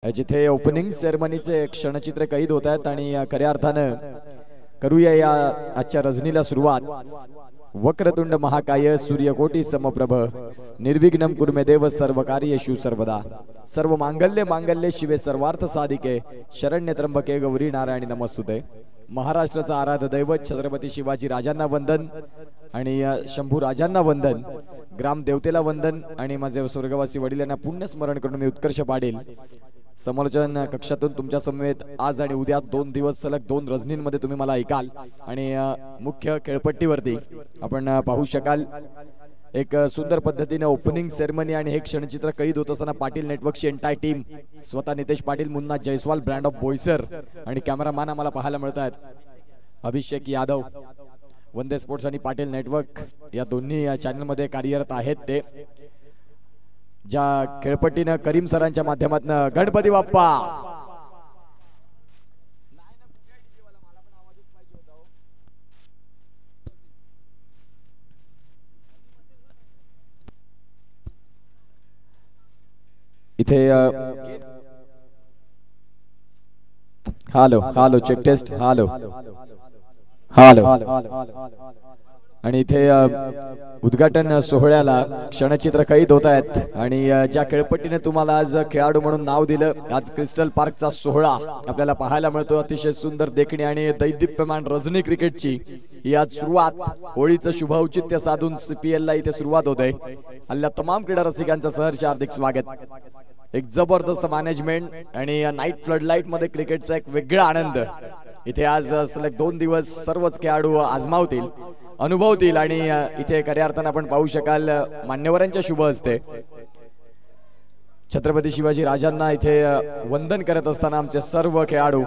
जिथे ओपनिंग सेरेमनीचे क्षणचित्र कैद होत आहेत आणि खऱ्या अर्थानं करूया या आजच्या रजनीला सुरुवात। वक्रतुंड महाकाय सूर्यकोटी समप्रभ निर्विघ्नं कुर्मे देव सर्वकार्येषु सर्वदा। सर्व मांगल्ये मांगल्ये शिवे सर्वार्थ साधिके शरण्य त्र्यंबके गौरी नारायणी नमस्तुते। महाराष्ट्राचा आराध्य दैवत छत्रपती शिवाजी राजांना वंदन आणि शंभू राजांना वंदन, ग्रामदेवतेला वंदन आणि माझे स्वर्गवासी वडिलांना पुण्य स्मरण करून मी उत्कर्ष पाडेल। समालोचन कक्षातून तुमच्या समवेत आज आणि उद्या 2 दिवस सलग 2 रजनींमध्ये तुम्ही मला ऐकाल आणि मुख्य खेळपट्टीवरती आपण पाहू शकाल एक सुंदर पद्धतीने ओपनिंग सेरेमनी आणि हे क्षणचित्र कैद होत असताना पाटील नेटवर्कची एंटायर टीम, स्वतः नितेश पाटील, मुन्ना जयस्वाल, ब्रँड ऑफ बोईसर आणि कॅमेरामॅन आम्हाला पाहायला मिळतात अभिषेक यादव। वंदे स्पोर्ट्स आणि पाटील नेटवर्क या दोन्ही चॅनल मध्ये कार्यरत आहेत। ते ज्या खेळपट्टीने करीम सरांच्या माध्यमातून गणपती बाप्पा इथे हालो चेक टेस्ट हालो आणि इथे उद्घाटन सोहळ्याला क्षणचित्र कैद होत आहेत आणि ज्या खेळपट्टीने तुम्हाला आज खेळाडू म्हणून नाव दिलं, आज क्रिस्टल पार्कचा सोहळा आपल्याला पाहायला मिळतो। अतिशय सुंदर देखणी आणि दैदिप्यमान रजनी क्रिकेटची ही आज सुरुवात, होळीचं शुभ औचित्य साधून CPL ला इथे सुरुवात होते। अल्ल्या तमाम क्रीडा रसिकांचं सहर्ष हार्दिक स्वागत। एक जबरदस्त मॅनेजमेंट आणि नाईट फ्लडलाईट मध्ये क्रिकेटचा एक वेगळा आनंद इथे आज सलग 2 दिवस सर्वच खेळाडू आजमावतील, अनुभवतील आणि इथे खऱ्या अर्थाने आपण पाहू शकाल मान्यवरांच्या शुभ हस्ते छत्रपती शिवाजी राजांना इथे वंदन करत असताना आमचे सर्व खेळाडू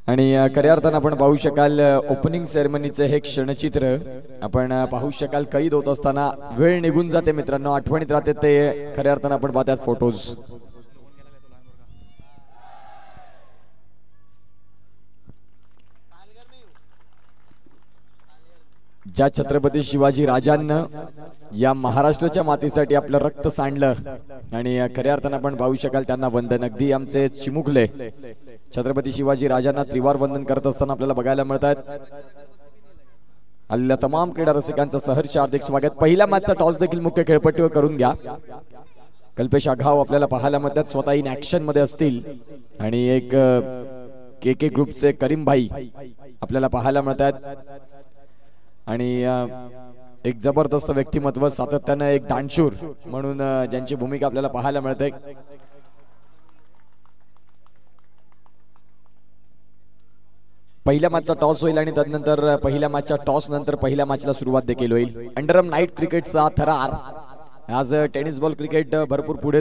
आणि खऱ्या अर्थाने आपण पाहू शकाल ओपनिंग सेरेमनीचे हे क्षणचित्र आपण पाहू शकाल कैद होत असताना वेळ निघून जाते मित्रांनो, आठवणीत राहते ते खऱ्या अर्थाने आपण पाहतात फोटोज। ज्या छत्रपती शिवाजी राजांना या महाराष्ट्राच्या मातीसाठी आपलं रक्त सांडलं आणि खऱ्या अर्थाने आपण पाहू शकाल त्यांना वंदन। अगदी आमचे चिमुकले छत्रपती शिवाजी राजांना त्रिवार वंदन करत असताना आपल्याला बघायला मिळतात। आलेल्या तमाम क्रीडा रसिकांचं सहर्ष हार्दिक स्वागत। पहिल्या मॅचचा टॉस देखील मुख्य खेळपट्टीवर करून घ्या। कल्पेश आघाव आपल्याला पाहायला मिळतात, स्वतः इन ऍक्शन मध्ये असतील आणि एक KK ग्रुपचे करीम भाई आपल्याला पाहायला मिळतात आणि एक जबरदस्त व्यक्तिमत्व, सातत्याने एक दानशूर म्हणून ज्यांची भूमिका आपल्याला पाहायला मिळते। पहिल्या मॅचचा टॉस होईल आणि त्यानंतर पहिल्या मॅचच्या टॉस नंतर पहिल्या मॅचला सुरुवात देखील होईल। अंडरआर्म नाईट क्रिकेटचा थरार, आज टेनिस बॉल क्रिकेट भरपूर पुढे